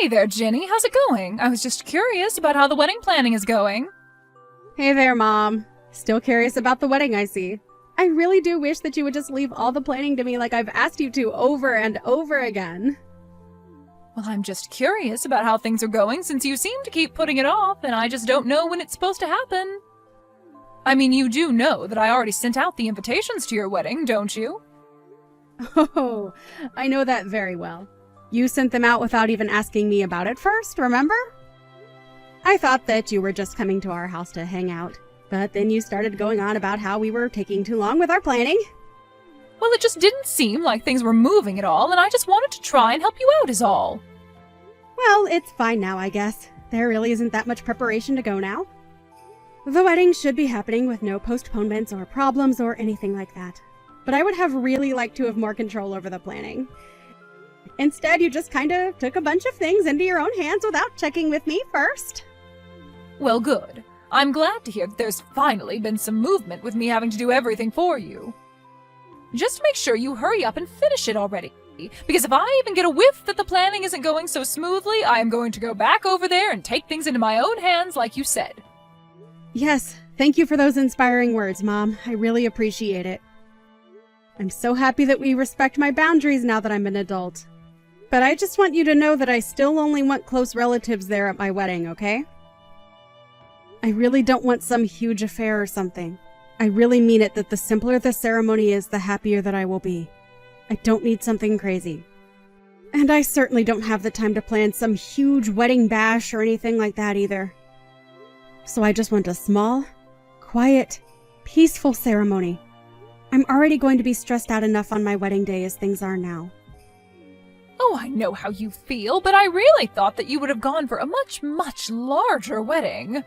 Hey there, Jenny. How's it going? I was just curious about how the wedding planning is going. Hey there, Mom. Still curious about the wedding, I see. I really do wish that you would just leave all the planning to me like I've asked you to over and over again. Well, I'm just curious about how things are going since you seem to keep putting it off, and I just don't know when it's supposed to happen. I mean, you do know that I already sent out the invitations to your wedding, don't you? Oh, I know that very well. You sent them out without even asking me about it first, remember? I thought that you were just coming to our house to hang out, but then you started going on about how we were taking too long with our planning. Well, it just didn't seem like things were moving at all, and I just wanted to try and help you out is all. Well, it's fine now, I guess. There really isn't that much preparation to go now. The wedding should be happening with no postponements or problems or anything like that. But I would have really liked to have more control over the planning. Instead, you just kind of took a bunch of things into your own hands without checking with me first. Well, good. I'm glad to hear that there's finally been some movement with me having to do everything for you. Just make sure you hurry up and finish it already, because if I even get a whiff that the planning isn't going so smoothly, I am going to go back over there and take things into my own hands like you said. Yes, thank you for those inspiring words, Mom. I really appreciate it. I'm so happy that we respect my boundaries now that I'm an adult. But I just want you to know that I still only want close relatives there at my wedding, okay? I really don't want some huge affair or something. I really mean it that the simpler the ceremony is, the happier that I will be. I don't need something crazy. And I certainly don't have the time to plan some huge wedding bash or anything like that either. So I just want a small, quiet, peaceful ceremony. I'm already going to be stressed out enough on my wedding day as things are now. Oh, I know how you feel, but I really thought that you would have gone for a much, much larger wedding.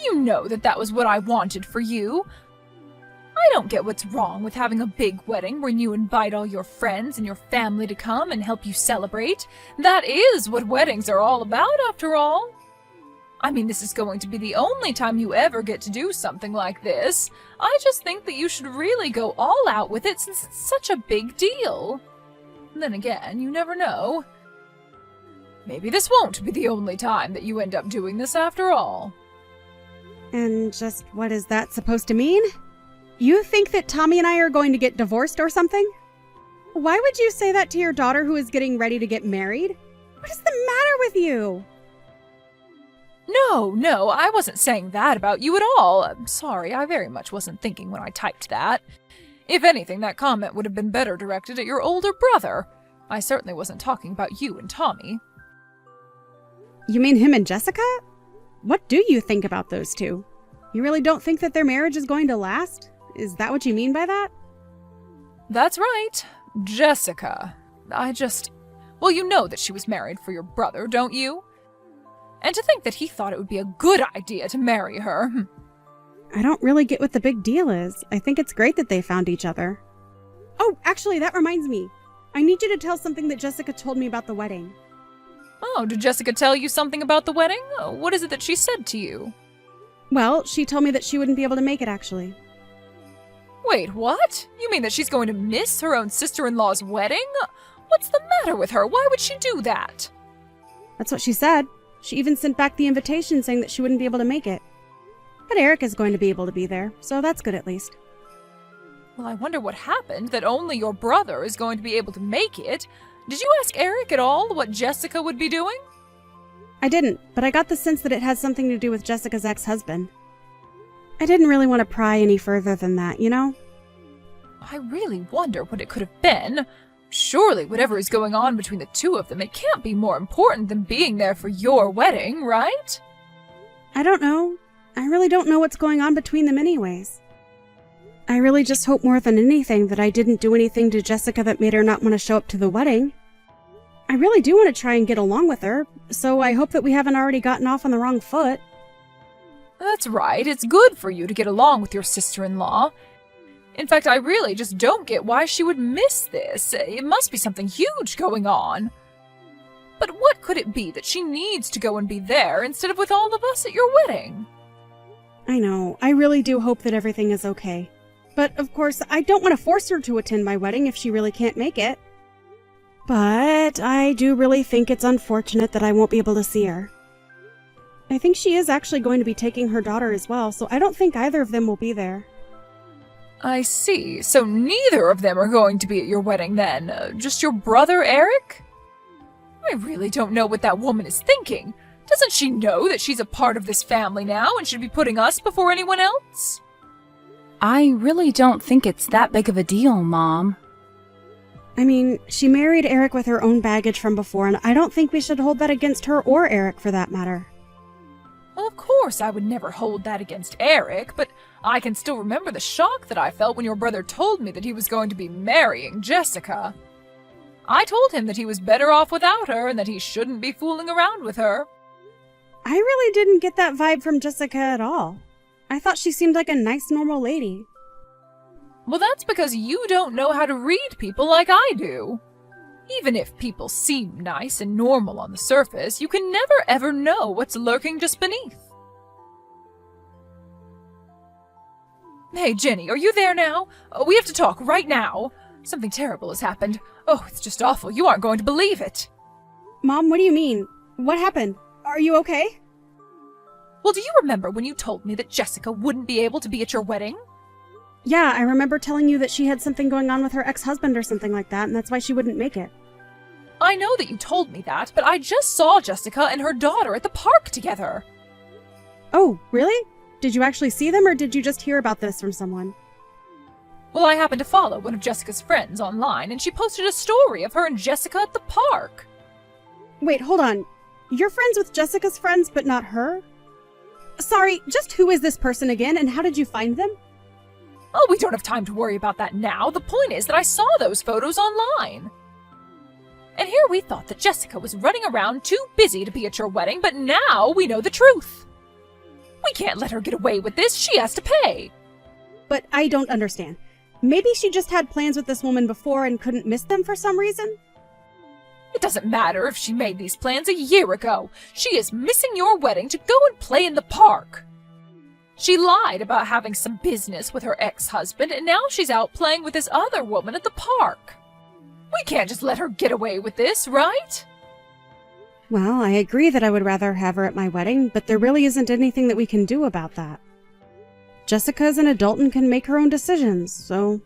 You know that was what I wanted for you. I don't get what's wrong with having a big wedding where you invite all your friends and your family to come and help you celebrate. That is what weddings are all about, after all. I mean, this is going to be the only time you ever get to do something like this. I just think that you should really go all out with it since it's such a big deal. Then again, you never know. Maybe this won't be the only time that you end up doing this after all. And just what is that supposed to mean? You think that Tommy and I are going to get divorced or something? Why would you say that to your daughter who is getting ready to get married? What is the matter with you? No, I wasn't saying that about you at all. I'm sorry, I very much wasn't thinking when I typed that. If anything, that comment would have been better directed at your older brother. I certainly wasn't talking about you and Tommy. You mean him and Jessica? What do you think about those two? You really don't think that their marriage is going to last? Is that what you mean by that? That's right. Jessica. Well, you know that she was married for your brother, don't you? And to think that he thought it would be a good idea to marry her. I don't really get what the big deal is. I think it's great that they found each other. Oh, actually, that reminds me. I need you to tell something that Jessica told me about the wedding. Oh, did Jessica tell you something about the wedding? What is it that she said to you? Well, she told me that she wouldn't be able to make it, actually. Wait, what? You mean that she's going to miss her own sister-in-law's wedding? What's the matter with her? Why would she do that? That's what she said. She even sent back the invitation saying that she wouldn't be able to make it. But Eric is going to be able to be there, so that's good at least. Well, I wonder what happened that only your brother is going to be able to make it. Did you ask Eric at all what Jessica would be doing? I didn't, but I got the sense that it had something to do with Jessica's ex-husband. I didn't really want to pry any further than that, you know? I really wonder what it could have been. Surely whatever is going on between the two of them, it can't be more important than being there for your wedding, right? I don't know. I really don't know what's going on between them anyways. I really just hope more than anything that I didn't do anything to Jessica that made her not want to show up to the wedding. I really do want to try and get along with her, so I hope that we haven't already gotten off on the wrong foot. That's right, it's good for you to get along with your sister-in-law. In fact, I really just don't get why she would miss this. It must be something huge going on. But what could it be that she needs to go and be there instead of with all of us at your wedding? I know, I really do hope that everything is okay. But, of course, I don't want to force her to attend my wedding if she really can't make it. But I do really think it's unfortunate that I won't be able to see her. I think she is actually going to be taking her daughter as well, so I don't think either of them will be there. I see. So neither of them are going to be at your wedding then? Just your brother, Eric? I really don't know what that woman is thinking. Doesn't she know that she's a part of this family now and should be putting us before anyone else? I really don't think it's that big of a deal, Mom. I mean, she married Eric with her own baggage from before, and I don't think we should hold that against her or Eric for that matter. Well, of course I would never hold that against Eric, but I can still remember the shock that I felt when your brother told me that he was going to be marrying Jessica. I told him that he was better off without her and that he shouldn't be fooling around with her. I really didn't get that vibe from Jessica at all. I thought she seemed like a nice, normal lady. Well, that's because you don't know how to read people like I do. Even if people seem nice and normal on the surface, you can never ever know what's lurking just beneath. Hey, Jenny, are you there now? We have to talk right now. Something terrible has happened. Oh, it's just awful. You aren't going to believe it. Mom, what do you mean? What happened? Are you okay? Well, do you remember when you told me that Jessica wouldn't be able to be at your wedding? Yeah, I remember telling you that she had something going on with her ex-husband or something like that, and that's why she wouldn't make it. I know that you told me that, but I just saw Jessica and her daughter at the park together. Oh, really? Did you actually see them, or did you just hear about this from someone? Well, I happened to follow one of Jessica's friends online, and she posted a story of her and Jessica at the park. Wait, hold on. You're friends with Jessica's friends, but not her? Sorry, just who is this person again, and how did you find them? Oh, we don't have time to worry about that now. The point is that I saw those photos online. And here we thought that Jessica was running around too busy to be at your wedding, but now we know the truth. We can't let her get away with this. She has to pay. But I don't understand. Maybe she just had plans with this woman before and couldn't miss them for some reason? It doesn't matter if she made these plans a year ago. She is missing your wedding to go and play in the park. She lied about having some business with her ex-husband, and now she's out playing with this other woman at the park. We can't just let her get away with this, right? Well, I agree that I would rather have her at my wedding, but there really isn't anything that we can do about that. Jessica's an adult and can make her own decisions, so...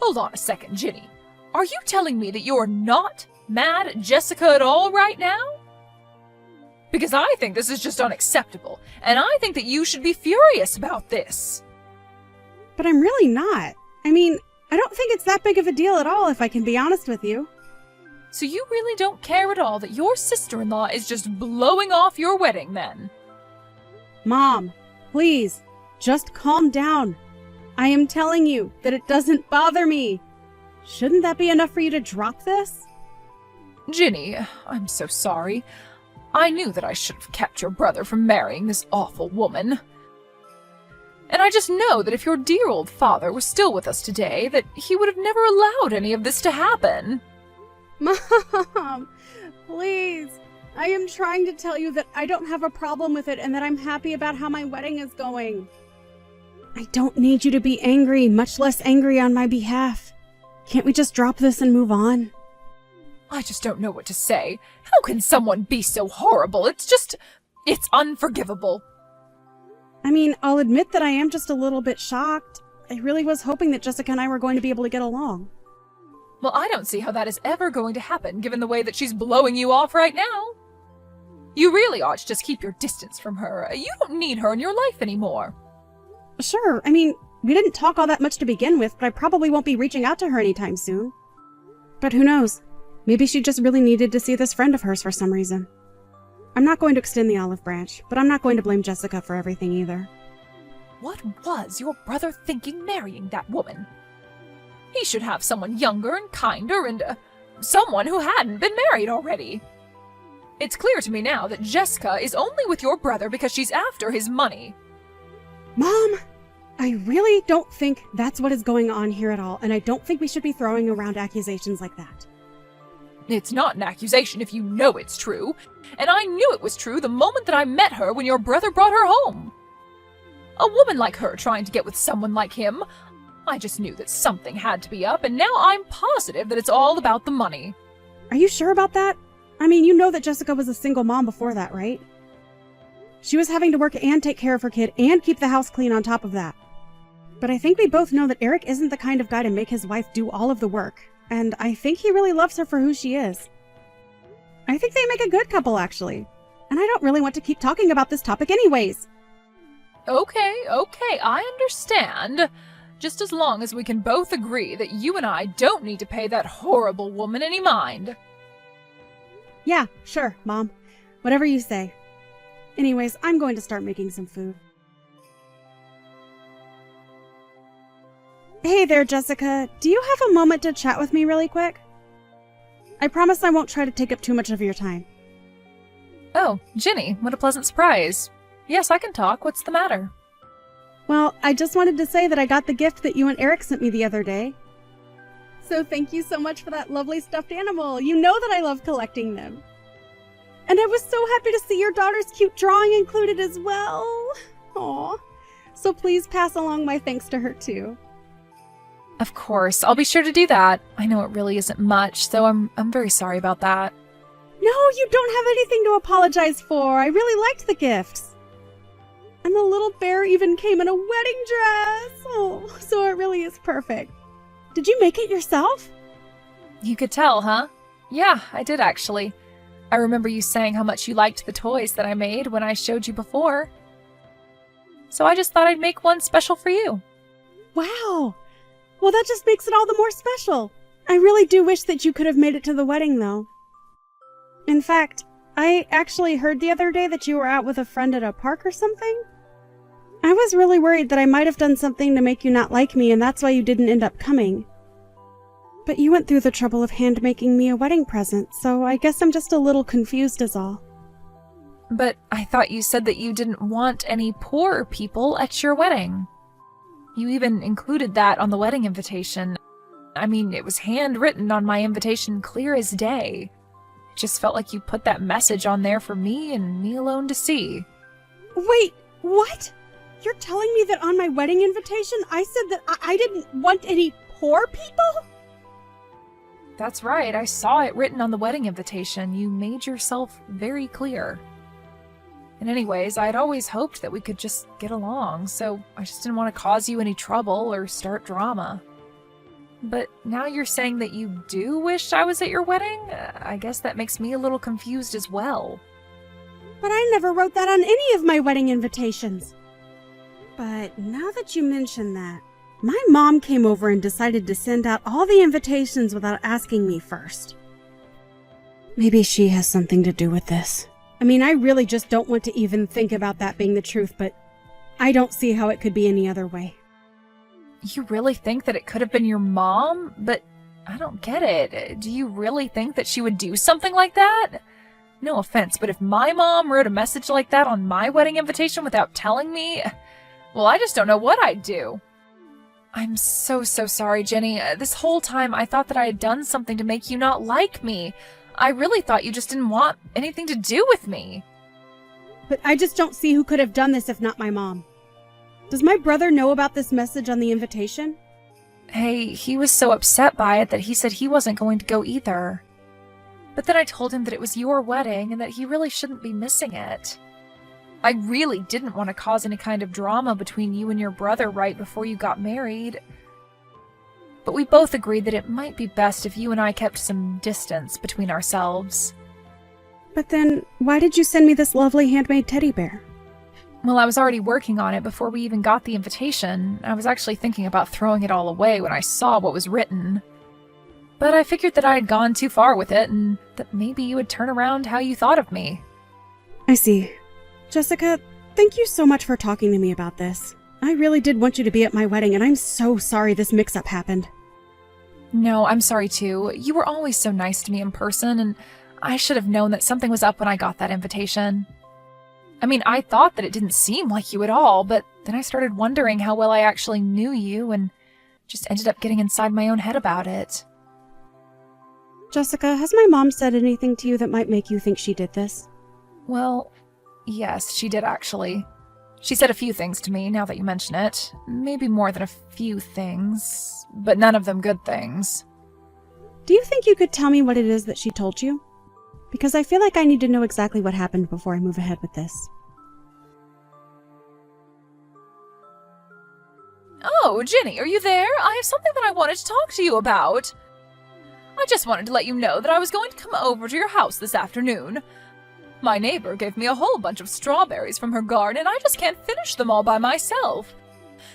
Hold on a second, Ginny. Are you telling me that you're not mad at Jessica at all right now? Because I think this is just unacceptable, and I think that you should be furious about this. But I'm really not. I mean, I don't think it's that big of a deal at all, if I can be honest with you. So you really don't care at all that your sister-in-law is just blowing off your wedding, then? Mom, please, just calm down. I am telling you that it doesn't bother me. Shouldn't that be enough for you to drop this? Ginny, I'm so sorry. I knew that I should have kept your brother from marrying this awful woman. And I just know that if your dear old father was still with us today, that he would have never allowed any of this to happen. Mom, please. I am trying to tell you that I don't have a problem with it and that I'm happy about how my wedding is going. I don't need you to be angry, much less angry on my behalf. Can't we just drop this and move on? I just don't know what to say. How can someone be so horrible? It's unforgivable. I mean, I'll admit that I am just a little bit shocked. I really was hoping that Jessica and I were going to be able to get along. Well, I don't see how that is ever going to happen, given the way that she's blowing you off right now. You really ought to just keep your distance from her. You don't need her in your life anymore. Sure, I mean, we didn't talk all that much to begin with, but I probably won't be reaching out to her anytime soon. But who knows? Maybe she just really needed to see this friend of hers for some reason. I'm not going to extend the olive branch, but I'm not going to blame Jessica for everything either. What was your brother thinking marrying that woman? He should have someone younger and kinder and someone who hadn't been married already. It's clear to me now that Jessica is only with your brother because she's after his money. Mom, I really don't think that's what is going on here at all, and I don't think we should be throwing around accusations like that. It's not an accusation if you know it's true, and I knew it was true the moment that I met her when your brother brought her home. A woman like her trying to get with someone like him, I just knew that something had to be up, and now I'm positive that it's all about the money. Are you sure about that? I mean, you know that Jessica was a single mom before that, right? She was having to work and take care of her kid and keep the house clean on top of that. But I think we both know that Eric isn't the kind of guy to make his wife do all of the work, and I think he really loves her for who she is. I think they make a good couple, actually. And I don't really want to keep talking about this topic anyways. Okay, I understand. Just as long as we can both agree that you and I don't need to pay that horrible woman any mind. Yeah, sure, Mom. Whatever you say. Anyways, I'm going to start making some food. Hey there, Jessica. Do you have a moment to chat with me really quick? I promise I won't try to take up too much of your time. Oh, Ginny, what a pleasant surprise. Yes, I can talk. What's the matter? Well, I just wanted to say that I got the gift that you and Eric sent me the other day. So thank you so much for that lovely stuffed animal. You know that I love collecting them. And I was so happy to see your daughter's cute drawing included as well. Aw. So please pass along my thanks to her too. Of course, I'll be sure to do that. I know it really isn't much, so I'm very sorry about that. No, you don't have anything to apologize for. I really liked the gifts. And the little bear even came in a wedding dress. Oh, so it really is perfect. Did you make it yourself? You could tell, huh? Yeah, I did actually. I remember you saying how much you liked the toys that I made when I showed you before. So I just thought I'd make one special for you. Wow. Well, that just makes it all the more special. I really do wish that you could have made it to the wedding, though. In fact, I actually heard the other day that you were out with a friend at a park or something. I was really worried that I might have done something to make you not like me, and that's why you didn't end up coming. But you went through the trouble of hand-making me a wedding present, so I guess I'm just a little confused is all. But I thought you said that you didn't want any poor people at your wedding. You even included that on the wedding invitation. I mean, it was handwritten on my invitation clear as day. It just felt like you put that message on there for me and me alone to see. Wait, what? You're telling me that on my wedding invitation I said that I didn't want any poor people? That's right, I saw it written on the wedding invitation. You made yourself very clear. And anyways, I'd always hoped that we could just get along, so I just didn't want to cause you any trouble or start drama. But now you're saying that you do wish I was at your wedding? I guess that makes me a little confused as well. But I never wrote that on any of my wedding invitations. But now that you mention that, my mom came over and decided to send out all the invitations without asking me first. Maybe she has something to do with this. I mean, I really just don't want to even think about that being the truth, but I don't see how it could be any other way. You really think that it could have been your mom? But I don't get it. Do you really think that she would do something like that? No offense, but if my mom wrote a message like that on my wedding invitation without telling me, well, I just don't know what I'd do. I'm so sorry, Jenny. This whole time I thought that I had done something to make you not like me. I really thought you just didn't want anything to do with me. But I just don't see who could have done this if not my mom. Does my brother know about this message on the invitation? Hey, he was so upset by it that he said he wasn't going to go either. But then I told him that it was your wedding and that he really shouldn't be missing it. I really didn't want to cause any kind of drama between you and your brother right before you got married. But we both agreed that it might be best if you and I kept some distance between ourselves. But then, why did you send me this lovely handmade teddy bear? Well, I was already working on it before we even got the invitation. I was actually thinking about throwing it all away when I saw what was written. But I figured that I had gone too far with it and that maybe you would turn around how you thought of me. I see. Jessica, thank you so much for talking to me about this. I really did want you to be at my wedding, and I'm so sorry this mix-up happened. No, I'm sorry too. You were always so nice to me in person, and I should have known that something was up when I got that invitation. I mean, I thought that it didn't seem like you at all, but then I started wondering how well I actually knew you and just ended up getting inside my own head about it. Jessica, has my mom said anything to you that might make you think she did this? Well, yes, she did actually. She said a few things to me, now that you mention it. Maybe more than a few things, but none of them good things. Do you think you could tell me what it is that she told you? Because I feel like I need to know exactly what happened before I move ahead with this. Oh, Ginny, are you there? I have something that I wanted to talk to you about. I just wanted to let you know that I was going to come over to your house this afternoon. My neighbor gave me a whole bunch of strawberries from her garden, and I just can't finish them all by myself.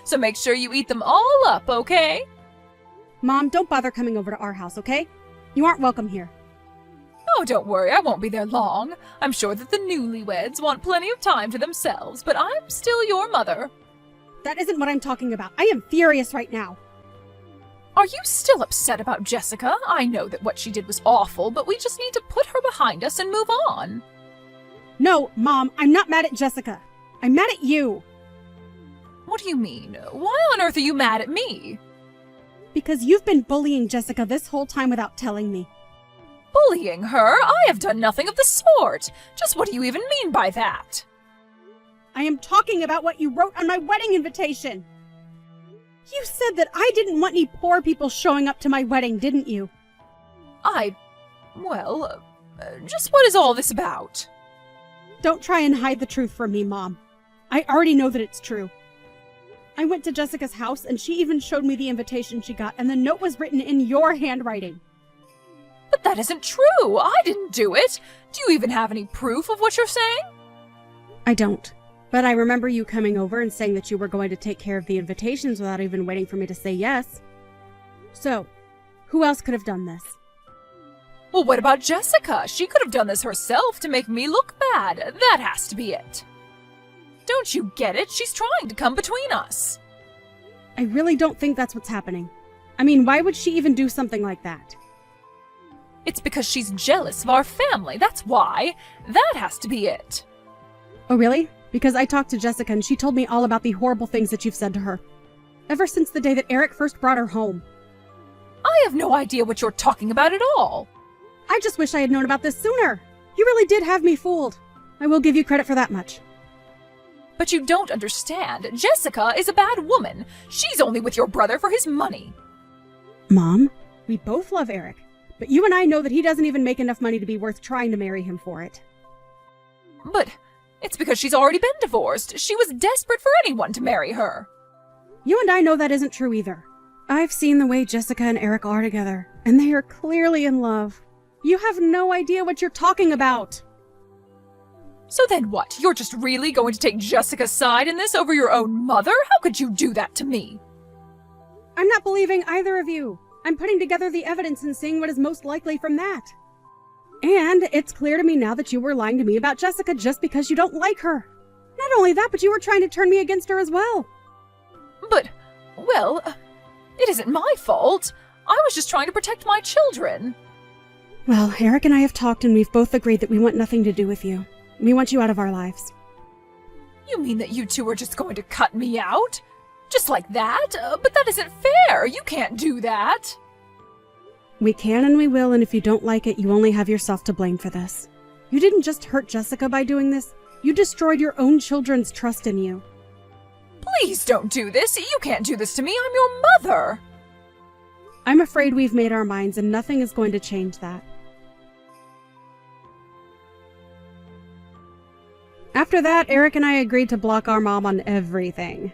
So make sure you eat them all up, okay? Mom, don't bother coming over to our house, okay? You aren't welcome here. Oh, don't worry, I won't be there long. I'm sure that the newlyweds want plenty of time to themselves, but I'm still your mother. That isn't what I'm talking about. I am furious right now. Are you still upset about Jessica? I know that what she did was awful, but we just need to put her behind us and move on. No, Mom, I'm not mad at Jessica. I'm mad at you. What do you mean? Why on earth are you mad at me? Because you've been bullying Jessica this whole time without telling me. Bullying her? I have done nothing of the sort. Just what do you even mean by that? I am talking about what you wrote on my wedding invitation. You said that I didn't want any poor people showing up to my wedding, didn't you? Just what is all this about? Don't try and hide the truth from me, Mom. I already know that it's true. I went to Jessica's house and she even showed me the invitation she got, and the note was written in your handwriting. But that isn't true. I didn't do it. Do you even have any proof of what you're saying? I don't. But I remember you coming over and saying that you were going to take care of the invitations without even waiting for me to say yes. So, who else could have done this? Well, what about Jessica? She could have done this herself to make me look bad. That has to be it. Don't you get it? She's trying to come between us. I really don't think that's what's happening. I mean, why would she even do something like that? It's because she's jealous of our family. That's why. That has to be it. Oh, really? Because I talked to Jessica and she told me all about the horrible things that you've said to her. Ever since the day that Eric first brought her home. I have no idea what you're talking about at all. I just wish I had known about this sooner. You really did have me fooled. I will give you credit for that much. But you don't understand. Jessica is a bad woman. She's only with your brother for his money. Mom, we both love Eric, but you and I know that he doesn't even make enough money to be worth trying to marry him for it. But it's because she's already been divorced. She was desperate for anyone to marry her. You and I know that isn't true either. I've seen the way Jessica and Eric are together, and they are clearly in love. You have no idea what you're talking about. So then what? You're just really going to take Jessica's side in this over your own mother? How could you do that to me? I'm not believing either of you. I'm putting together the evidence and seeing what is most likely from that. And it's clear to me now that you were lying to me about Jessica just because you don't like her. Not only that, but you were trying to turn me against her as well. But, well, it isn't my fault. I was just trying to protect my children. Well, Eric and I have talked and we've both agreed that we want nothing to do with you. We want you out of our lives. You mean that you two are just going to cut me out? Just like that? But that isn't fair. You can't do that. We can and we will, and if you don't like it, you only have yourself to blame for this. You didn't just hurt Jessica by doing this. You destroyed your own children's trust in you. Please don't do this. You can't do this to me. I'm your mother. I'm afraid we've made our minds and nothing is going to change that. After that, Eric and I agreed to block our mom on everything.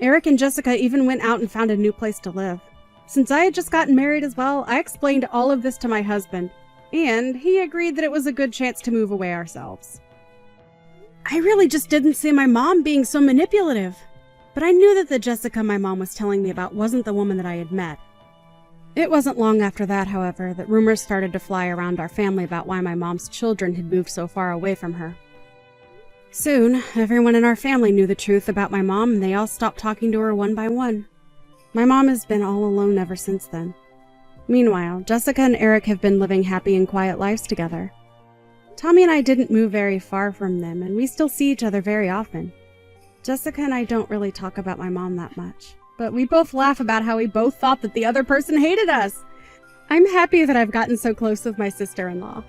Eric and Jessica even went out and found a new place to live. Since I had just gotten married as well, I explained all of this to my husband, and he agreed that it was a good chance to move away ourselves. I really just didn't see my mom being so manipulative, but I knew that the Jessica my mom was telling me about wasn't the woman that I had met. It wasn't long after that, however, that rumors started to fly around our family about why my mom's children had moved so far away from her. Soon, everyone in our family knew the truth about my mom, and they all stopped talking to her one by one. My mom has been all alone ever since then. Meanwhile, Jessica and Eric have been living happy and quiet lives together. Tommy and I didn't move very far from them, and we still see each other very often. Jessica and I don't really talk about my mom that much, but we both laugh about how we both thought that the other person hated us. I'm happy that I've gotten so close with my sister-in-law.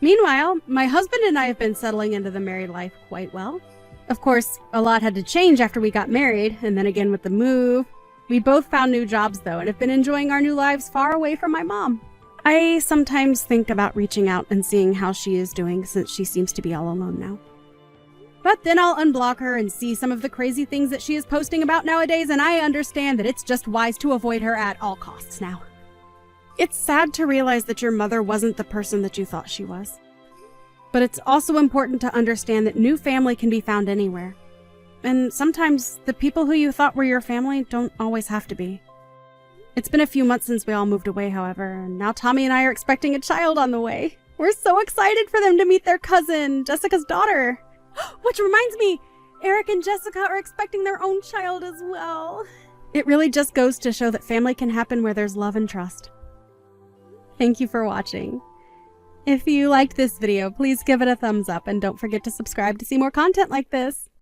Meanwhile, my husband and I have been settling into the married life quite well. Of course, a lot had to change after we got married, and then again with the move. We both found new jobs, though, and have been enjoying our new lives far away from my mom. I sometimes think about reaching out and seeing how she is doing, since she seems to be all alone now. But then I'll unblock her and see some of the crazy things that she is posting about nowadays, and I understand that it's just wise to avoid her at all costs now. It's sad to realize that your mother wasn't the person that you thought she was. But it's also important to understand that new family can be found anywhere. And sometimes the people who you thought were your family don't always have to be. It's been a few months since we all moved away, however, and now Tommy and I are expecting a child on the way. We're so excited for them to meet their cousin, Jessica's daughter. Which reminds me, Eric and Jessica are expecting their own child as well. It really just goes to show that family can happen where there's love and trust. Thank you for watching. If you liked this video, please give it a thumbs up and don't forget to subscribe to see more content like this.